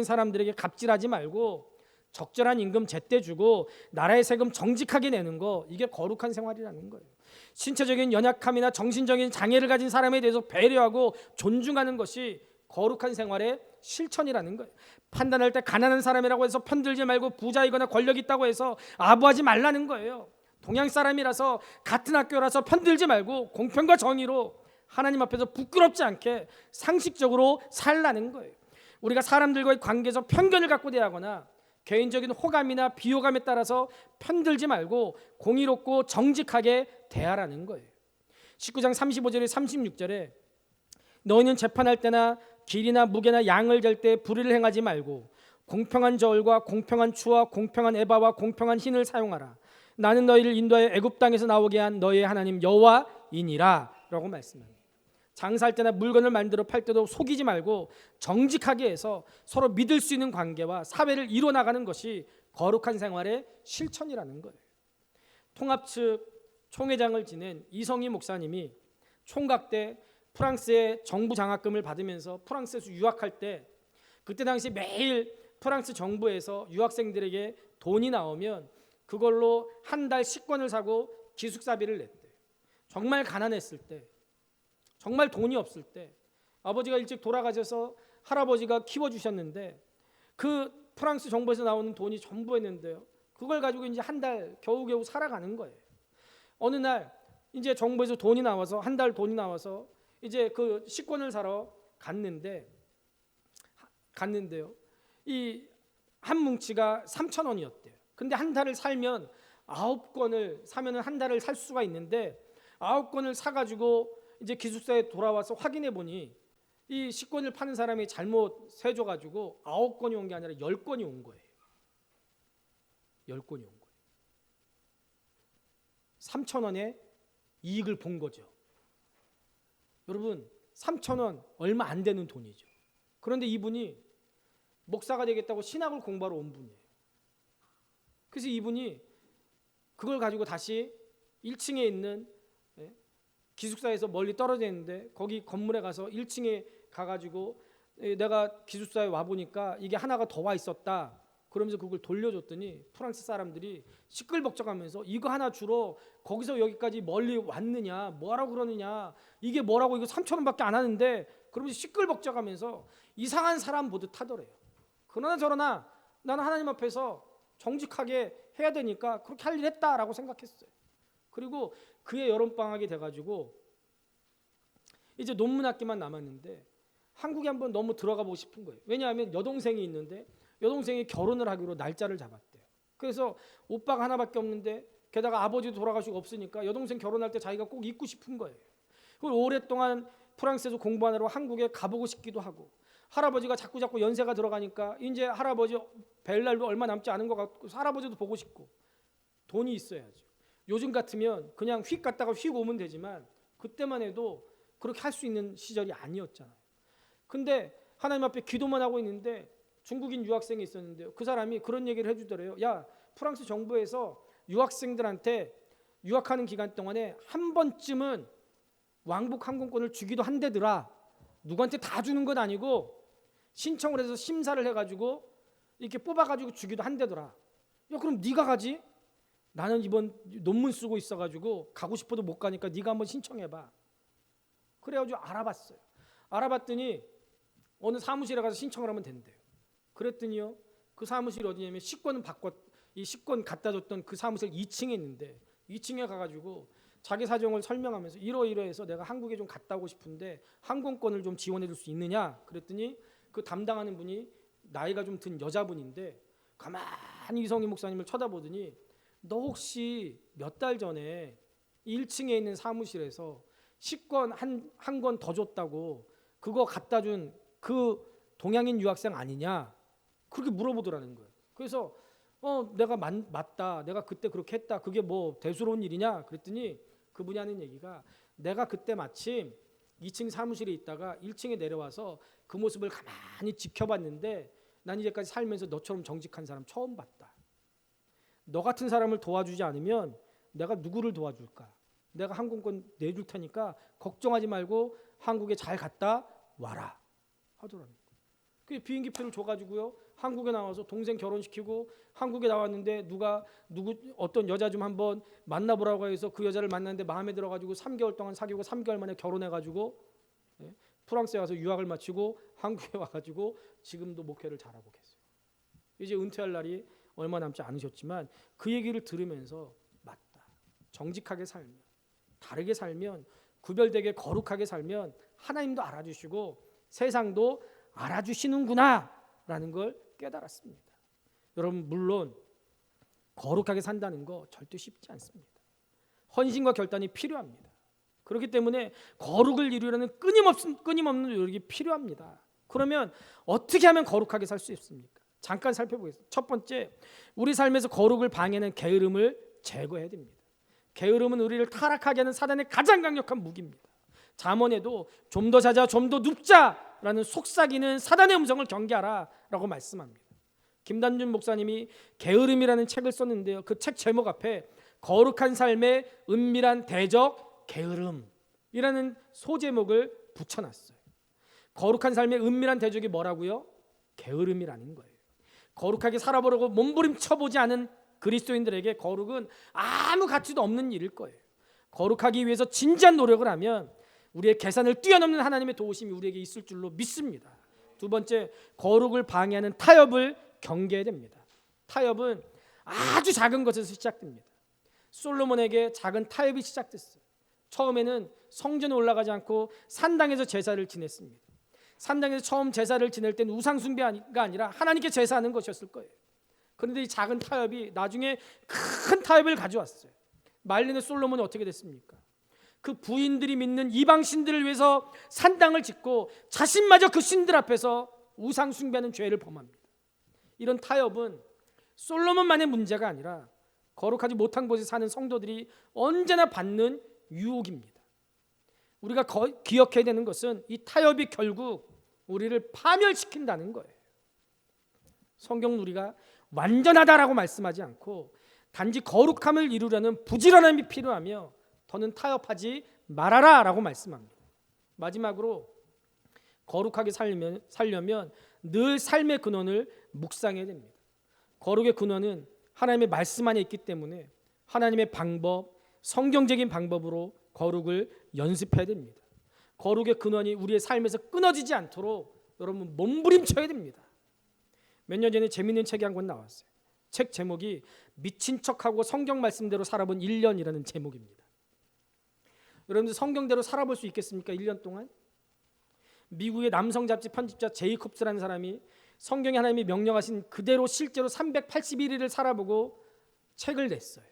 사람들에게 갑질하지 말고 적절한 임금 제때 주고 나라의 세금 정직하게 내는 거, 이게 거룩한 생활이라는 거예요. 신체적인 연약함이나 정신적인 장애를 가진 사람에 대해서 배려하고 존중하는 것이 거룩한 생활의 실천이라는 거예요. 판단할 때 가난한 사람이라고 해서 편들지 말고 부자이거나 권력 있다고 해서 아부하지 말라는 거예요. 동양 사람이라서 같은 학교라서 편들지 말고 공평과 정의로 하나님 앞에서 부끄럽지 않게 상식적으로 살라는 거예요. 우리가 사람들과의 관계에서 편견을 갖고 대하거나 개인적인 호감이나 비호감에 따라서 편들지 말고 공의롭고 정직하게 대하라는 거예요. 19장 35절에 36절에 너희는 재판할 때나 길이나 무게나 양을 잴 때 불의를 행하지 말고 공평한 저울과 공평한 추와 공평한 에바와 공평한 흰을 사용하라. 나는 너희를 인도하여 애굽 땅에서 나오게 한 너희의 하나님 여호와이니라 라고 말씀합니다. 장사할 때나 물건을 만들어 팔 때도 속이지 말고 정직하게 해서 서로 믿을 수 있는 관계와 사회를 이뤄나가는 것이 거룩한 생활의 실천이라는 거예요. 통합 측 총회장을 지낸 이성희 목사님이 총각 때 프랑스의 정부 장학금을 받으면서 프랑스에서 유학할 때 그때 당시 매일 프랑스 정부에서 유학생들에게 돈이 나오면 그걸로 한 달 식권을 사고 기숙사비를 냈대. 정말 가난했을 때, 정말 돈이 없을 때, 아버지가 일찍 돌아가셔서 할아버지가 키워주셨는데 그 프랑스 정부에서 나오는 돈이 전부였는데요. 그 그걸 가지고 이제 한 달 겨우겨우 살아가는 거예요. 어느 날 이제 정부에서 돈이 나와서 한 달 돈이 나와서 이제 그 식권을 사러 갔는데요. 이 한 뭉치가 3,000원이었대요. 근데 한 달을 살면 9권을 사면은 한 달을 살 수가 있는데 9권을 사가지고 이제 기숙사에 돌아와서 확인해 보니 이 식권을 파는 사람이 잘못 세줘가지고 9권이 온 게 아니라 10권이 온 거예요. 10권이 온 거예요. 3,000원의 이익을 본 거죠. 여러분 3,000원 얼마 안 되는 돈이죠. 그런데 이분이 목사가 되겠다고 신학을 공부하러 온 분이에요. 그래서 이분이 그걸 가지고 다시 1층에 있는 기숙사에서 멀리 떨어져 있는데 거기 건물에 가서 1층에 가가지고 내가 기숙사에 와보니까 이게 하나가 더 와 있었다. 그러면서 그걸 돌려줬더니 프랑스 사람들이 시끌벅적하면서 이거 하나 주러 거기서 여기까지 멀리 왔느냐, 뭐라고 그러느냐, 이게 뭐라고, 이거 3,000원밖에 안 하는데, 그러면서 시끌벅적하면서 이상한 사람 보듯 하더래요. 그러나 저러나 나는 하나님 앞에서 정직하게 해야 되니까 그렇게 할 일 했다라고 생각했어요. 그리고 그의 여름방학이 돼가지고 이제 논문학기만 남았는데 한국에 한번 너무 들어가 보고 싶은 거예요. 왜냐하면 여동생이 있는데 여동생이 결혼을 하기로 날짜를 잡았대요. 그래서 오빠가 하나밖에 없는데 게다가 아버지도 돌아가시고 없으니까 여동생 결혼할 때 자기가 꼭 있고 싶은 거예요. 그걸 오랫동안 프랑스에서 공부하느라고 한국에 가보고 싶기도 하고, 할아버지가 자꾸 연세가 들어가니까 이제 할아버지 뵐 날도 얼마 남지 않은 것 같고 할아버지도 보고 싶고, 돈이 있어야죠. 요즘 같으면 그냥 휙 갔다가 휙 오면 되지만 그때만 해도 그렇게 할 수 있는 시절이 아니었잖아요. 근데 하나님 앞에 기도만 하고 있는데 중국인 유학생이 있었는데요. 그 사람이 그런 얘기를 해주더래요. 야, 프랑스 정부에서 유학생들한테 유학하는 기간 동안에 한 번쯤은 왕복 항공권을 주기도 한대더라. 누구한테 다 주는 건 아니고 신청을 해서 심사를 해가지고 이렇게 뽑아가지고 주기도 한대더라. 야, 그럼 네가 가지? 나는 이번 논문 쓰고 있어가지고 가고 싶어도 못 가니까 네가 한번 신청해봐. 그래가지고 알아봤어요. 알아봤더니 어느 사무실에 가서 신청을 하면 된대요. 그랬더니요, 그 사무실이 어디냐면 이 식권 갖다 줬던 그 사무실 2층에 있는데 2층에 가가지고 자기 사정을 설명하면서 이러이러해서 내가 한국에 좀 갔다 오고 싶은데 항공권을 좀 지원해 줄 수 있느냐 그랬더니 그 담당하는 분이 나이가 좀 든 여자분인데 가만히 이성희 목사님을 쳐다보더니 너 혹시 몇 달 전에 1층에 있는 사무실에서 식권 한 권 더 줬다고 그거 갖다 준 그 동양인 유학생 아니냐? 그렇게 물어보더라는 거예요. 그래서 내가 맞다. 내가 그때 그렇게 했다. 그게 뭐 대수로운 일이냐? 그랬더니 그분이 하는 얘기가 내가 그때 마침 2층 사무실에 있다가 1층에 내려와서 그 모습을 가만히 지켜봤는데 난 이제까지 살면서 너처럼 정직한 사람 처음 봤다. 너 같은 사람을 도와주지 않으면 내가 누구를 도와줄까? 내가 항공권 내줄 테니까 걱정하지 말고 한국에 잘 갔다 와라 하더라고요. 그 비행기표를 줘가지고요, 한국에 나와서 동생 결혼시키고 한국에 나왔는데 어떤 여자 좀 한번 만나보라고 해서 그 여자를 만났는데 마음에 들어가지고 3개월 동안 사귀고 3개월 만에 결혼해가지고 프랑스에 와서 유학을 마치고 한국에 와가지고 지금도 목회를 잘하고 계세요. 이제 은퇴할 날이 얼마 남지 않으셨지만 그 얘기를 들으면서 맞다. 정직하게 살면, 다르게 살면, 구별되게 거룩하게 살면 하나님도 알아주시고 세상도 알아주시는구나 라는 걸 깨달았습니다. 여러분, 물론 거룩하게 산다는 거 절대 쉽지 않습니다. 헌신과 결단이 필요합니다. 그렇기 때문에 거룩을 이루려는 끊임없는 노력이 필요합니다. 그러면 어떻게 하면 거룩하게 살 수 있습니까? 잠깐 살펴보겠습니다. 첫 번째, 우리 삶에서 거룩을 방해하는 게으름을 제거해야 됩니다. 게으름은 우리를 타락하게 하는 사단의 가장 강력한 무기입니다. 잠언에도 좀 더 자자, 좀 더 눕자라는 속삭이는 사단의 음성을 경계하라 라고 말씀합니다. 김단준 목사님이 게으름이라는 책을 썼는데요, 그 책 제목 앞에 거룩한 삶의 은밀한 대적 게으름이라는 소제목을 붙여놨어요. 거룩한 삶의 은밀한 대적이 뭐라고요? 게으름이라는 거예요. 거룩하게 살아보려고 몸부림쳐보지 않은 그리스도인들에게 거룩은 아무 가치도 없는 일일 거예요. 거룩하기 위해서 진지한 노력을 하면 우리의 계산을 뛰어넘는 하나님의 도우심이 우리에게 있을 줄로 믿습니다. 두 번째, 거룩을 방해하는 타협을 경계해야 됩니다. 타협은 아주 작은 것에서 시작됩니다. 솔로몬에게 작은 타협이 시작됐어요. 처음에는 성전에 올라가지 않고 산당에서 제사를 지냈습니다. 산당에서 처음 제사를 지낼 때는 우상 숭배가 아니라 하나님께 제사하는 것이었을 거예요. 그런데 이 작은 타협이 나중에 큰 타협을 가져왔어요. 말년에 솔로몬이 어떻게 됐습니까? 그 부인들이 믿는 이방 신들을 위해서 산당을 짓고 자신마저 그 신들 앞에서 우상 숭배하는 죄를 범합니다. 이런 타협은 솔로몬만의 문제가 아니라 거룩하지 못한 곳에 사는 성도들이 언제나 받는 유혹입니다. 우리가 기억해야 되는 것은 이 타협이 결국 우리를 파멸시킨다는 거예요. 성경은 우리가 완전하다라고 말씀하지 않고 단지 거룩함을 이루려는 부지런함이 필요하며 더는 타협하지 말아라 라고 말씀합니다. 마지막으로 거룩하게 살려면 늘 삶의 근원을 묵상해야 됩니다. 거룩의 근원은 하나님의 말씀 안에 있기 때문에 하나님의 방법, 성경적인 방법으로 거룩을 연습해야 됩니다. 거룩의 근원이 우리의 삶에서 끊어지지 않도록 여러분 몸부림쳐야 됩니다. 몇 년 전에 재미있는 책이 한 권 나왔어요. 책 제목이 미친 척하고 성경 말씀대로 살아본 1년이라는 제목입니다. 여러분들 성경대로 살아볼 수 있겠습니까? 1년 동안? 미국의 남성 잡지 편집자 제이콥스라는 사람이 성경에 하나님이 명령하신 그대로 실제로 381일을 살아보고 책을 냈어요.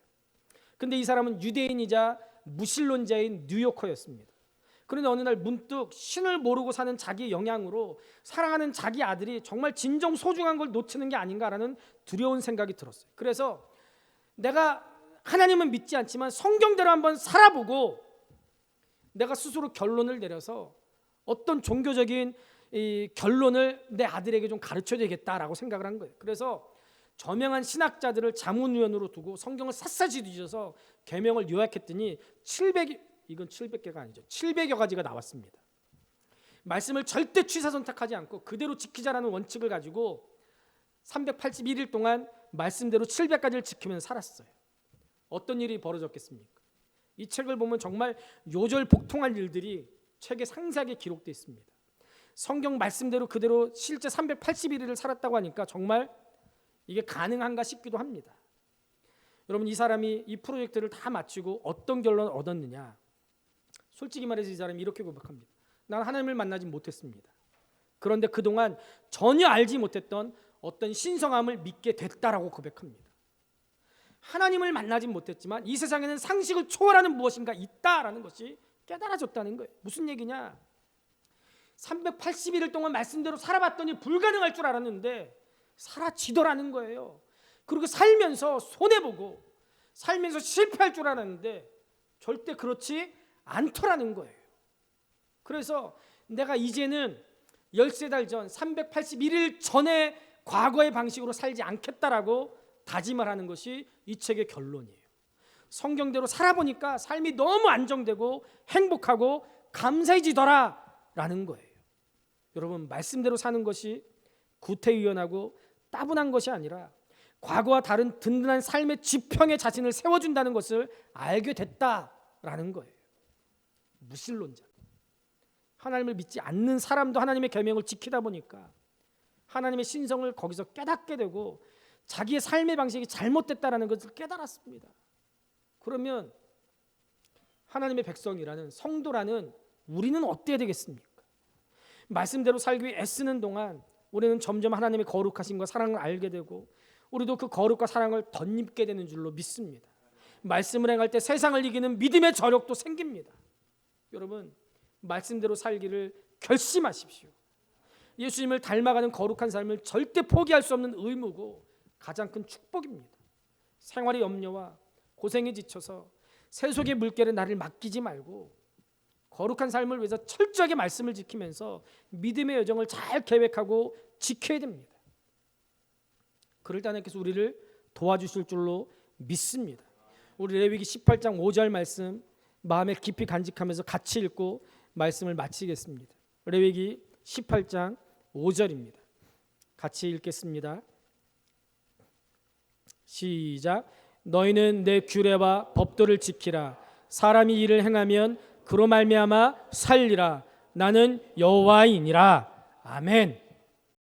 근데 이 사람은 유대인이자 무신론자인 뉴요커였습니다. 그런데 어느 날 문득 신을 모르고 사는 자기 영향으로 사랑하는 자기 아들이 정말 진정 소중한 걸 놓치는 게 아닌가라는 두려운 생각이 들었어요. 그래서 내가 하나님은 믿지 않지만 성경대로 한번 살아보고 내가 스스로 결론을 내려서 어떤 종교적인 이 결론을 내 아들에게 좀 가르쳐야 되겠다라고 생각을 한 거예요. 그래서 저명한 신학자들을 자문위원으로 두고 성경을 샅샅이 뒤져서 계명을 요약했더니 700개가 아니죠. 700여 가지가 나왔습니다. 말씀을 절대 취사 선택하지 않고 그대로 지키자라는 원칙을 가지고 381일 동안 말씀대로 700가지를 지키면서 살았어요. 어떤 일이 벌어졌겠습니까? 이 책을 보면 정말 요절복통한 일들이 책에 상세하게 기록되어 있습니다. 성경 말씀대로 그대로 실제 381일을 살았다고 하니까 정말 이게 가능한가 싶기도 합니다. 여러분, 이 사람이 이 프로젝트를 다 마치고 어떤 결론을 얻었느냐? 솔직히 말해서 이 사람이 이렇게 고백합니다. 난 하나님을 만나지 못했습니다. 그런데 그동안 전혀 알지 못했던 어떤 신성함을 믿게 됐다라고 고백합니다. 하나님을 만나지 못했지만 이 세상에는 상식을 초월하는 무엇인가 있다라는 것이 깨달아졌다는 거예요. 무슨 얘기냐? 381일 동안 말씀대로 살아봤더니 불가능할 줄 알았는데 사라지더라는 거예요. 그리고 살면서 손해보고 살면서 실패할 줄 알았는데 절대 그렇지 않더라는 거예요. 그래서 내가 이제는 13달 전 381일 전에 과거의 방식으로 살지 않겠다라고 다짐을 하는 것이 이 책의 결론이에요. 성경대로 살아보니까 삶이 너무 안정되고 행복하고 감사해지더라라는 거예요. 여러분, 말씀대로 사는 것이 구태의연하고 따분한 것이 아니라 과거와 다른 든든한 삶의 지평에 자신을 세워준다는 것을 알게 됐다라는 거예요. 무신론자, 하나님을 믿지 않는 사람도 하나님의 계명을 지키다 보니까 하나님의 신성을 거기서 깨닫게 되고 자기의 삶의 방식이 잘못됐다라는 것을 깨달았습니다. 그러면 하나님의 백성이라는 성도라는 우리는 어때야 되겠습니까? 말씀대로 살기 위해 애쓰는 동안 우리는 점점 하나님의 거룩하심과 사랑을 알게 되고 우리도 그 거룩과 사랑을 덧입게 되는 줄로 믿습니다. 말씀을 행할 때 세상을 이기는 믿음의 저력도 생깁니다. 여러분, 말씀대로 살기를 결심하십시오. 예수님을 닮아가는 거룩한 삶을 절대 포기할 수 없는 의무고 가장 큰 축복입니다. 생활의 염려와 고생에 지쳐서 세속의 물결에 나를 맡기지 말고 거룩한 삶을 위해서 철저하게 말씀을 지키면서 믿음의 여정을 잘 계획하고 지켜야 됩니다. 그럴 때 하나님께서 우리를 도와주실 줄로 믿습니다. 우리 레위기 18장 5절 말씀 마음에 깊이 간직하면서 같이 읽고 말씀을 마치겠습니다. 레위기 18장 5절입니다. 같이 읽겠습니다. 시작. 너희는 내 규례와 법도를 지키라. 사람이 이를 행하면 그로 말미암아 살리라. 나는 여호와이니라. 아멘.